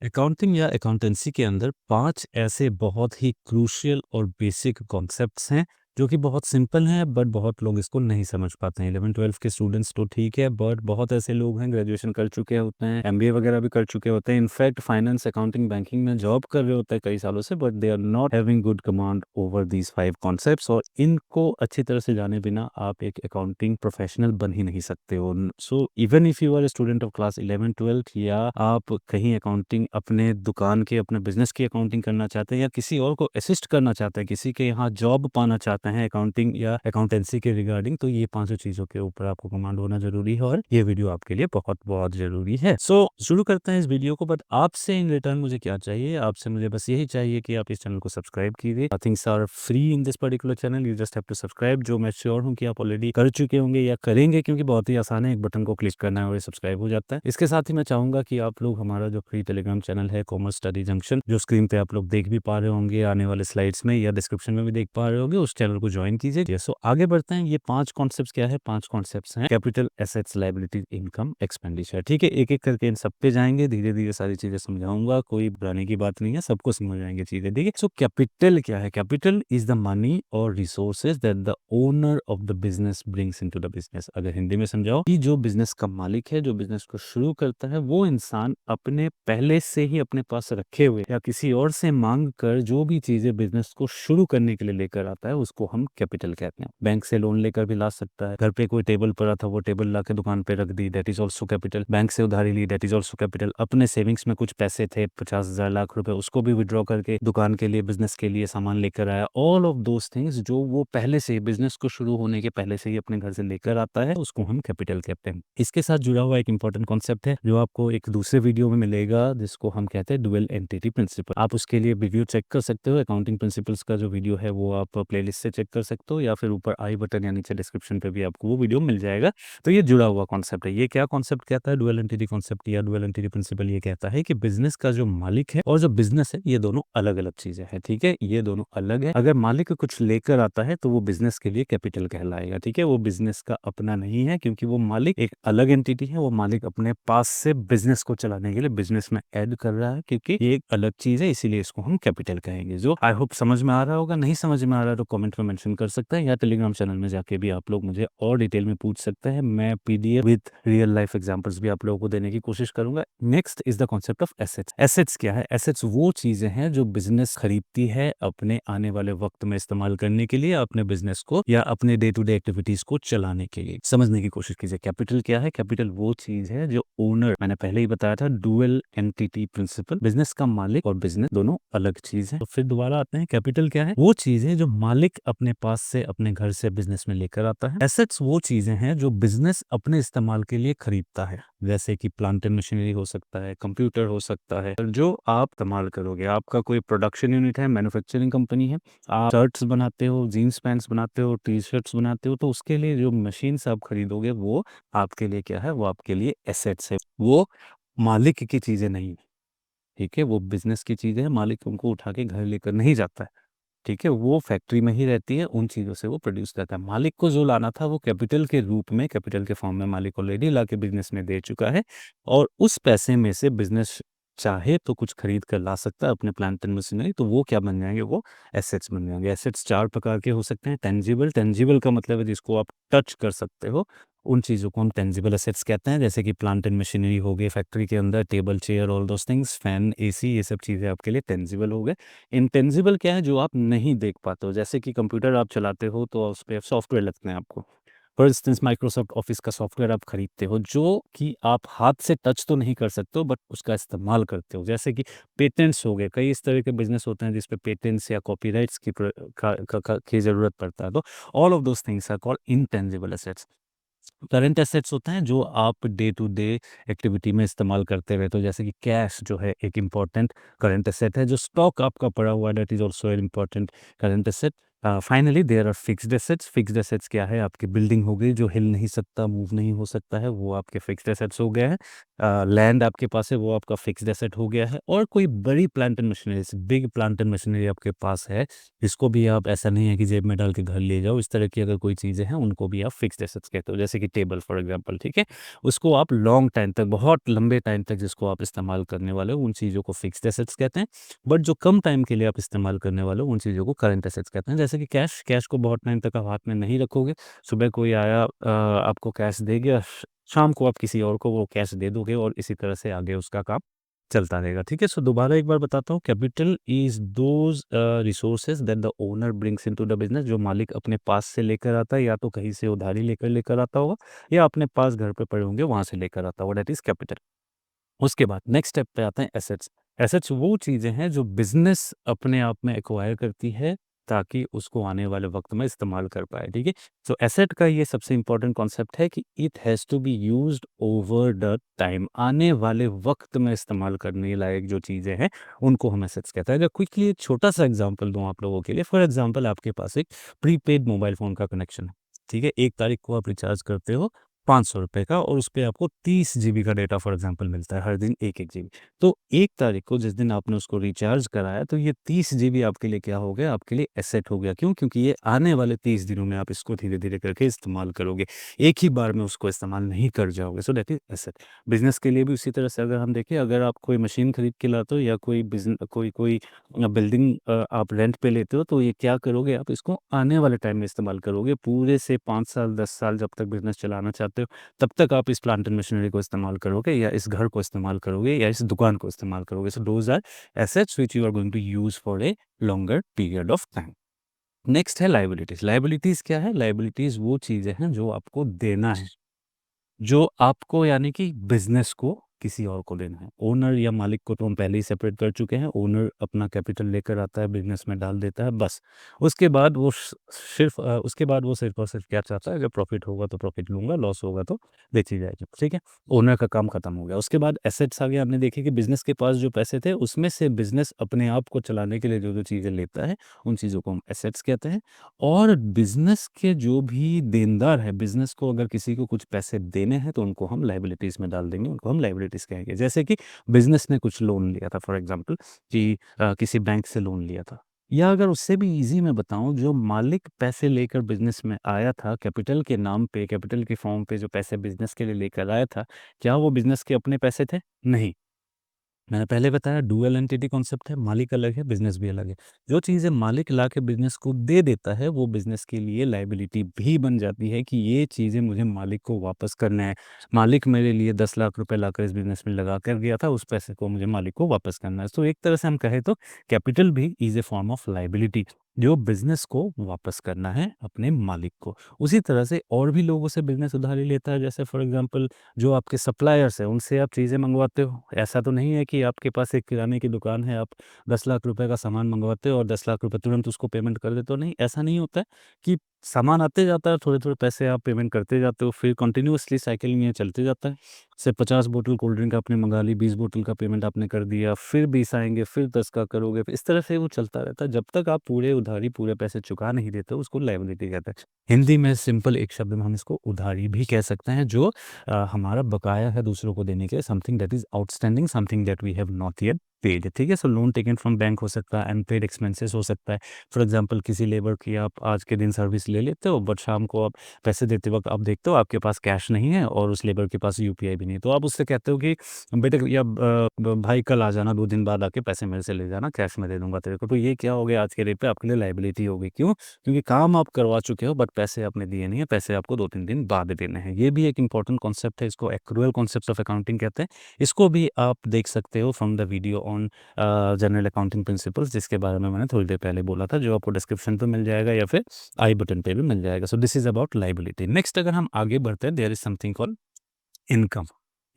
Accounting या accountancy के अंदर 5 ऐसे बहुत ही क्रूशियल और बेसिक कॉन्सेप्ट्स हैं जो कि बहुत सिंपल हैं बट बहुत लोग इसको नहीं समझ पाते हैं। 11-12 के स्टूडेंट्स तो ठीक है बट बहुत ऐसे लोग हैं ग्रेजुएशन कर चुके होते हैं, एमबीए वगैरह भी कर चुके होते हैं, इनफैक्ट फाइनेंस, अकाउंटिंग, बैंकिंग में जॉब कर रहे होते हैं कई सालों से, but they are not having good command over these 5 concepts. और इनको अच्छी तरह से जाने बिना आप एक अकाउंटिंग प्रोफेशनल बन ही नहीं सकते हो। So even if you are student of class 11-12 या आप कहीं अकाउंटिंग अपने दुकान के, अपने बिजनेस की अकाउंटिंग करना चाहते हैं या किसी और को असिस्ट करना चाहते हैं, किसी के यहाँ जॉब पाना चाहते हैं अकाउंटिंग या अकाउंटेंसी के रिगार्डिंग, तो ये 5 चीजों के ऊपर आपको कमांड होना जरूरी है और ये वीडियो आपके लिए बहुत बहुत जरूरी है। सो शुरू करते हैं इस वीडियो को। बट आपसे इन रिटर्न मुझे क्या चाहिए? आपसे मुझे बस यही चाहिए कि आप इस चैनल को सब्सक्राइब कीजिए। Things are free in this particular channel, you just have to subscribe, जो मैं श्योर हूँ कि आप ऑलरेडी कर चुके होंगे या करेंगे, क्योंकि बहुत ही आसान है, एक बटन को क्लिक करना है और ये सब्सक्राइब हो जाता है। इसके साथ ही मैं चाहूंगा कि आप लोग हमारा जो फ्री टेलीग्राम चैनल है कॉमर्स स्टडी जंक्शन, जो स्क्रीन पे आप लोग देख भी पा रहे होंगे आने वाले स्लाइड्स में या डिस्क्रिप्शन में भी देख पा रहे होंगे, उस चैनल को ज्वाइन कीजिए। सो आगे बढ़ते हैं। ये 5 कॉन्सेप्ट्स क्या है? 5 कॉन्सेप्ट्स हैं capital, assets, liabilities, income, expenditure. ठीक है, एक एक करके इन सब पे जाएंगे, धीरे धीरे सारी चीजें समझाऊंगा, कोई बुराने की बात नहीं है, सबको समझ आएंगे चीजें। ठीक है, सो कैपिटल क्या है? कैपिटल इज द मनी और resources that the owner of the business brings into the business. अगर हिंदी में समझाओ कि जो बिजनेस का मालिक है, जो बिजनेस को शुरू करता है, वो इंसान अपने पहले से ही अपने पास रखे हुए या किसी और से मांग कर जो भी चीजें बिजनेस को शुरू करने के लिए लेकर आता है, उसको हम कैपिटल कहते हैं। बैंक से लोन लेकर भी ला सकता है, घर पे कोई टेबल पड़ा था, वो टेबल ला के दुकान पे रख दी, that is also capital. Bank से उधारी ली, दैट इज ऑल्सो कैपिटल। अपने सेविंग्स में कुछ पैसे थे, 50,000 लाख रुपए, उसको भी विड्रॉ करके दुकान के लिए, बिजनेस के लिए सामान लेकर आया। ऑल ऑफ दोज थिंग्स जो वो पहले से, बिजनेस को शुरू होने के पहले से ही अपने घर से लेकर आता है, उसको हम कैपिटल कहते हैं। इसके साथ जुड़ा हुआ एक इंपॉर्टेंट कॉन्सेप्ट है जो आपको एक दूसरे वीडियो में मिलेगा, जिसको हम कहते हैं डुअल एंटिटी प्रिंसिपल। आप उसके लिए वीडियो चेक कर सकते हो, अकाउंटिंग प्रिंसिपल्स का जो वीडियो है वो आप प्लेलिस्ट से चेक कर सकते हो, या फिर ऊपर आई बटन या नीचे डिस्क्रिप्शन पे भी आपको वो वीडियो मिल जाएगा। तो ये जुड़ा हुआ कॉन्सेप्ट है। ये क्या कॉन्सेप्ट कहता है? डुअल एंटिटी कॉन्सेप्ट या डुअल एंटिटी प्रिंसिपल ये कहता है कि बिजनेस का जो मालिक है और जो बिजनेस है, ये दोनों अलग अलग चीजें हैं। ठीक है, ये दोनों अलग है। अगर मालिक कुछ लेकर आता है तो वो बिजनेस के लिए कैपिटल कहलाएगा। ठीक है, वो बिजनेस का अपना नहीं है, क्योंकि वो मालिक एक अलग एंटिटी है। वो मालिक अपने पास से बिजनेस को चलाने के लिए बिजनेस में ऐड कर रहा है, क्योंकि ये एक अलग चीज है, इसीलिए इसको हम कैपिटल कहेंगे। जो आई होप समझ में आ रहा होगा। नहीं समझ में आ रहा तो कमेंट में मेंशन कर सकते हैं, या टेलीग्राम चैनल में जाके भी आप लोग मुझे और डिटेल में पूछ सकते हैं। मैं PDF with real life examples भी आप लोगों को देने की कोशिश करूंगा। Next is the concept of assets. Assets क्या है? एसेट्स वो चीजें हैं जो बिजनेस खरीदती है अपने आने वाले वक्त में इस्तेमाल करने के लिए, अपने बिजनेस को या अपने डे टू डे एक्टिविटीज को चलाने के लिए। समझने की कोशिश कीजिए। कैपिटल क्या है? कैपिटल वो चीज है जो ओनर, मैंने पहले ही बताया था, डुअल एंटिटी प्रिंसिपल, बिजनेस का मालिक और बिजनेस दोनों अलग चीज है। तो फिर दोबारा आते हैं, कैपिटल क्या है? वो चीज है जो मालिक अपने पास से, अपने घर से बिजनेस में लेकर आता है। एसेट्स वो चीजें हैं जो बिजनेस अपने इस्तेमाल के लिए खरीदता है, जैसे कि प्लांट एंड मशीनरी हो सकता है, कंप्यूटर हो सकता है, जो आप इस्तेमाल करोगे। आपका कोई प्रोडक्शन यूनिट है, मैन्युफैक्चरिंग कंपनी है, आप शर्ट्स बनाते हो, जीन्स पैंट्स बनाते हो, टी शर्ट्स बनाते हो, तो उसके लिए जो मशीन्स आप खरीदोगे वो आपके लिए क्या है? वो आपके लिए एसेट्स है। वो मालिक की चीजें नहीं है। ठीक है, वो बिजनेस की चीजें है, मालिक उनको उठा के घर लेकर नहीं जाता है। ठीक है, वो फैक्ट्री में ही रहती है, उन चीज़ों से वो प्रोड्यूस करता है। मालिक को जो लाना था वो कैपिटल के रूप में, कैपिटल के फॉर्म में मालिक ऑलरेडी ला के बिजनेस में दे चुका है, और उस पैसे में से बिजनेस चाहे तो कुछ खरीद कर ला सकता है अपने प्लांट एंड मशीनरी, तो वो क्या बन जाएंगे? वो एसेट्स बन जाएंगे। एसेट्स 4 प्रकार के हो सकते हैं। टेंजिबल, टेंजिबल का मतलब है जिसको आप टच कर सकते हो, उन चीज़ों को हम टेंजिबल एसेट्स कहते हैं, जैसे कि प्लांट एंड मशीनरी हो गए, फैक्ट्री के अंदर table, chair, all those things, fan, AC, ये सब चीज़ें आपके लिए टेंजिबल हो गए। इंटेंजिबल क्या है? जो आप नहीं देख पाते हो, जैसे कि कंप्यूटर आप चलाते हो तो उस पे सॉफ्टवेयर लगते हैं आपको। फॉर इंस्टेंस माइक्रोसॉफ्ट ऑफिस का सॉफ्टवेयर आप खरीदते हो, जो कि आप हाथ से टच तो नहीं कर सकते हो बट उसका इस्तेमाल करते हो। जैसे कि पेटेंट्स हो गए, कई इस तरह के बिजनेस होते हैं जिसपे पेटेंट्स या कॉपीराइट्स की जरूरत पड़ता है, तो all of those things are called intangible assets. Current assets होते हैं जो आप डे टू डे एक्टिविटी में इस्तेमाल करते रहते हो, जैसे कि कैश जो है एक इम्पॉर्टेंट करंट एसेट है। जो स्टॉक आपका पड़ा हुआ है, that is also an important current asset. Finally there are fixed assets क्या है, आपकी बिल्डिंग हो गई जो हिल नहीं सकता, मूव नहीं हो सकता है, वो आपके फिक्स्ड एसेट्स हो गया है। लैंड आपके पास है, वो आपका फिक्स्ड एसेट हो गया है। और कोई बड़ी plant and machinery, big plant and machinery आपके पास है, इसको भी आप, ऐसा नहीं है कि जेब में डाल के घर ले जाओ, इस तरह की अगर कोई चीज़ें हैं उनको भी आप फिक्स्ड एसेट्स कहते हो। जैसे कि टेबल फॉर एग्जांपल, ठीक है, उसको आप लॉन्ग टाइम तक, बहुत लंबे टाइम तक जिसको आप इस्तेमाल करने वाले हो, उन चीज़ों को फिक्स्ड एसेट्स कहते हैं। बट जो कम टाइम के लिए आप इस्तेमाल करने वाले हो, उन चीज़ों को करंट एसेट्स कहते हैं। जैसे कि कैश को बहुत टाइम तक आप हाथ में नहीं रखोगे। सुबह कोई आया, आपको कैश दे गया, शाम को आप किसी और को वो कैश दे दोगे, और इसी तरह से आगे उसका काम चलता रहेगा। ठीक है, सो दोबारा एक बार बताता हूँ, capital is those resources that the owner brings into the business, जो मालिक अपने पास से लेकर आता है, या तो कहीं से उधारी लेकर लेकर आता होगा, या अपने पास घर पे पड़े होंगे वहां से लेकर आता होगा, दैट इज कैपिटल। उसके बाद नेक्स्ट स्टेप पे आते हैं एसेट्स। एसेट्स वो चीज़ें हैं जो बिज़नेस अपने आप में एक्वायर करती है, ताकि उसको आने वाले वक़्त में इस्तेमाल कर पाए, ठीक है? तो एसेट का ये सबसे इम्पोर्टेंट कॉन्सेप्ट है कि it has to be used over the time. आने वाले वक़्त में इस्तेमाल करने लायक जो चीज़ें हैं, उनको हम एसेट्स कहते हैं। अगर क्विकली एक छोटा-सा एग्ज़ाम्पल दूँ आप लोगों के लिए, फॉर एग्ज़ाम्पल आपके पास एक प्रीपेड मोबाइल फ़ोन का कनेक्शन है, ठीक है? 1 तारीख को आप रिचार्ज करते हो ₹500 का, और उसपे आपको 30 जीबी का डेटा फॉर एग्ज़ाम्पल मिलता है, हर दिन 1-1 जीबी। तो 1 तारीख को जिस दिन आपने उसको रिचार्ज कराया, तो ये 30 जीबी आपके लिए क्या हो गया? आपके लिए एसेट हो गया। क्यों? क्योंकि ये आने वाले 30 दिनों में आप इसको धीरे-धीरे करके इस्तेमाल करोगे। एक ही बार में उसको इस्तेमाल नहीं कर जाओगे, so that is asset. Business के लिए भी उसी तरह से अगर हम देखें, अगर आप कोई मशीन खरीद के लाते हो, या कोई बिल्डिंग आप रेंट पे लेते हो, तो ये क्या करोगे? आप इसको आने वाले टाइम में इस्तेमाल करोगे। पूरे से 5 साल, 10 साल जब तक बिज़नेस चलाना चाहते हो, तब तक आप इस प्लांट एंड मशीनरी को इस्तेमाल करोगे, या इस घर को इस्तेमाल करोगे, या इस दुकान को इस्तेमाल करोगे। So those are assets which you are going to use for a longer period of time. Next है लायबिलिटीज़। लायबिलिटीज़ क्या है? लायबिलिटीज़ वो चीज़ें हैं जो आपको देना है। जो आपको, यानी कि बिज़नेस को किसी और को देना है। ओनर या मालिक को तो हम पहले ही सेपरेट कर चुके हैं। ओनर अपना कैपिटल लेकर आता है, बिज़नेस में डाल देता है, बस। उसके बाद वो सिर्फ़ और सिर्फ़ क्या चाहता है, अगर प्रॉफ़िट होगा तो प्रॉफ़िट लूँगा, लॉस होगा तो बेची जाएगी, ठीक है? ओनर का काम खत्म हो गया। उसके बाद एसेट्स आ गए। हमने देखे कि बिज़नेस के पास जो पैसे थे, उसमें से बिज़नेस अपने आप को चलाने के लिए जो-जो चीज़ें लेता है, उन चीज़ों को हम एसेट्स कहते हैं। और बिज़नेस के जो भी देनदार हैं, बिज़नेस को अगर किसी को कुछ पैसे देने हैं, तो उनको हम लायबिलिटीज़ में डाल देंगे, उनको हम लायबिलिटीज़ कहेंगे। जैसे कि बिज़नेस ने कुछ लोन लिया था फॉर एग्ज़ाम्पल, कि किसी बैंक से लोन लिया था। या अगर उससे भी ईज़ी मैं बताऊँ, जो मालिक पैसे लेकर बिज़नेस में आया था, कैपिटल के नाम पे, कैपिटल के फ़ॉर्म पे जो पैसे बिज़नेस के लिए लेकर आया था, क्या वो बिज़नेस के अपने पैसे थे? नहीं। मैंने पहले बताया, डुअल एंटिटी कॉन्सेप्ट है, मालिक अलग है, बिज़नेस भी अलग है। जो चीज़ें मालिक लाके बिज़नेस को दे देता है, वो बिज़नेस के लिए लायबिलिटी भी बन जाती है, कि ये चीज़ें मुझे मालिक को वापस करना है। मालिक मेरे लिए 10 लाख रुपए लाकर इस बिज़नेस में लगा कर गया था, उस पैसे को मुझे मालिक को वापस करना है। तो एक तरह से हम कहें तो कैपिटल भी is a form of liability, जो बिज़नेस को वापस करना है अपने मालिक को। उसी तरह से और भी लोगों से बिज़नेस उधारी लेता है, जैसे फॉर एग्ज़ाम्पल जो आपके सप्लायर्स हैं, उनसे आप चीज़ें मँगवाते हो। ऐसा तो नहीं है कि आपके पास एक किराने की दुकान है, आप 10 लाख रुपए का सामान मँगवाते हो और 10 लाख रुपए तुरंत उसको पेमेंट कर देते हो। नहीं, ऐसा नहीं होता है, कि सामान आते जाता है, थोड़े-थोड़े पैसे आप पेमेंट करते जाते हो, फिर कंटीन्यूअसली साइकिल में ये चलते जाता है। जैसे 50 बोतल कोल्ड ड्रिंक आपने मँगा ली, 20 बोतल का पेमेंट आपने कर दिया, फिर 20 आएँगे, फिर 10 का करोगे, इस तरह से वो चलता रहता है। जब तक आप पूरे पैसे चुका नहीं देते हो, उसको लायबिलिटी कहते हैं। हिंदी में सिंपल एक शब्द में हम इसको उधारी भी कह सकते हैं, जो हमारा बकाया है दूसरों को देने के लिए, something that is outstanding, something that we have not yet paid, ठीक है? So loan taken from bank हो सकता है, अनपेड एक्सपेंसेस हो सकता है। फॉर एग्ज़ाम्पल किसी लेबर की आप आज के दिन सर्विस ले लेते हो, बट शाम को आप पैसे देते वक़्त आप देखते हो आपके पास कैश नहीं है, और उस लेबर के पास यूपीआई भी नहीं है। तो आप उससे कहते हो कि बेटे, या भाई कल आ जाना, 2 दिन बाद आके पैसे मेरे से ले जाना, कैश मैं दे दूँगा तेरे को। तो ये क्या हो गया, आज के रेट पे आपके लिए लायबिलिटी हो गई। क्यों? क्योंकि काम आप करवा चुके हो, बट पैसे आपने दिए नहीं है, पैसे आपको 2-3 दिन बाद देने हैं। ये भी एक इम्पोर्टेंट कॉन्सेप्ट है, इसको एक्रूअल कॉन्सेप्ट ऑफ अकाउंटिंग कहते हैं। इसको भी आप देख सकते हो from the video on general accounting principles, जिसके बारे में मैंने थोड़ी देर पहले बोला था, जो आपको डिस्क्रिप्शन पे मिल जाएगा, या फिर आई बटन पे भी मिल जाएगा। So this is about liability. Next अगर हम आगे बढ़ते हैं, there is something called income.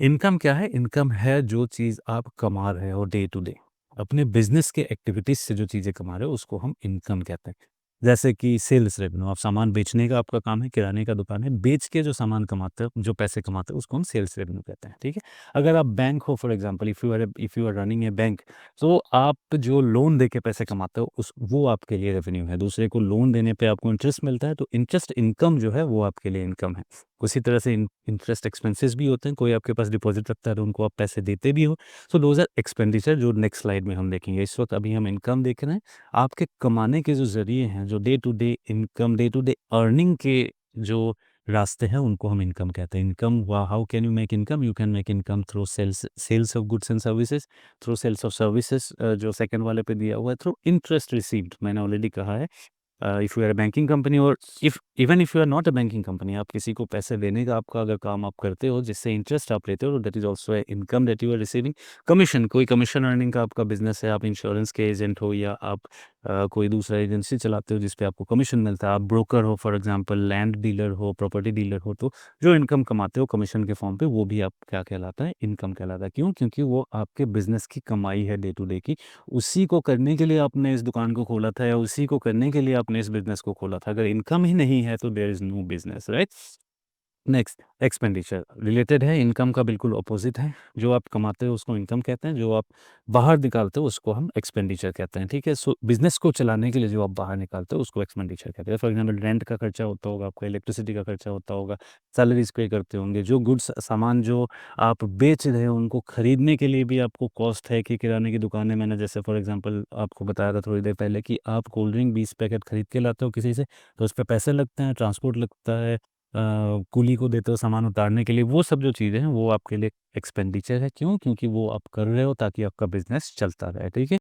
Income क्या है? इनकम है जो चीज़ आप कमा रहे हो डे टू डे। अपने बिज़नेस के एक्टिविटीज़ से जो चीज़ें कमा रहे हो, उसको हम इनकम कहते हैं। जैसे कि सेल्स रेवेन्यू, आप सामान बेचने का आपका काम है, किराने का दुकान है, बेच के जो सामान कमाते हो, जो पैसे कमाते हो, उसको हम सेल्स रेवेन्यू कहते हैं, ठीक है। अगर आप बैंक हो, for example if you are running a bank, तो आप जो लोन दे के पैसे कमाते हो, उस वो आपके लिए रेवेन्यू है। दूसरे को लोन देने पे आपको इंटरेस्ट मिलता है, तो इंटरेस्ट इनकम जो है वो आपके लिए इनकम है। उसी तरह से इंटरेस्ट एक्सपेंसेस भी होते हैं, कोई आपके पास डिपॉजिट रखता है तो उनको आप पैसे देते भी हो। सो दोज आर एक्सपेंडिचर, जो नेक्स्ट स्लाइड में हम देखेंगे। इस वक्त अभी हम इनकम देख रहे हैं। आपके कमाने के जो ज़रिए हैं, जो day to day income, day to day earning के जो रास्ते हैं, उनको हम इनकम कहते हैं। Income, how can you make income? You can make income through sales of goods and services, through sales of services, जो सेकंड वाले पे दिया हुआ है, थ्रू इंटरेस्ट रिसीव्ड, मैंने ऑलरेडी कहा है। If you are a banking company, और if you are not a banking company, आप किसी को पैसे देने का आपका अगर काम आप करते हो, जिससे इंटरेस्ट आप लेते हो, that is also a income that you are receiving. Commission, कोई कमीशन अर्निंग का आपका बिजनेस है, आप इंश्योरेंस के एजेंट हो, या आप कोई दूसरा एजेंसी चलाते हो जिसपे आपको कमीशन मिलता है, आप ब्रोकर हो, फॉर एग्जांपल लैंड डीलर हो, प्रॉपर्टी डीलर हो, तो जो इनकम कमाते हो कमीशन के फॉर्म पे, वो भी आप क्या कहलाता है? इनकम कहलाता है। क्यों? क्योंकि वो आपके बिजनेस की कमाई है डे टू डे की। उसी को करने के लिए आपने इस दुकान को खोला था, या उसी को करने के लिए आपने इस बिज़नेस को खोला था। अगर इनकम ही नहीं है तो there is no business, right? Next, expenditure related है, इनकम का बिल्कुल अपोजिट है। जो आप कमाते हो उसको इनकम कहते हैं, जो आप बाहर निकालते हो उसको हम एक्सपेंडिचर कहते हैं, ठीक है। सो बिजनेस को चलाने के लिए जो आप बाहर निकालते हो उसको एक्सपेंडिचर कहते हैं। फॉर एग्जांपल रेंट का खर्चा होता होगा आपका, इलेक्ट्रिसिटी का खर्चा होता होगा, सैलरीज पे करते होंगे, जो गुड्स सामान जो आप बेच रहे हो उनको खरीदने के लिए भी आपको कॉस्ट है। कि किराने की दुकान है, मैंने जैसे फॉर एग्जांपल आपको बताया था थोड़ी देर पहले कि आप कोल्ड ड्रिंक 20 पैकेट खरीद के लाते हो किसी से, तो उस पे पैसे लगते हैं, ट्रांसपोर्ट लगता है, कुली को देते हो सामान उतारने के लिए, वो सब जो चीज़ें हैं वो आपके लिए एक्सपेंडिचर है। क्यों? क्योंकि वो आप कर रहे हो ताकि आपका बिज़नेस चलता रहे, ठीक है?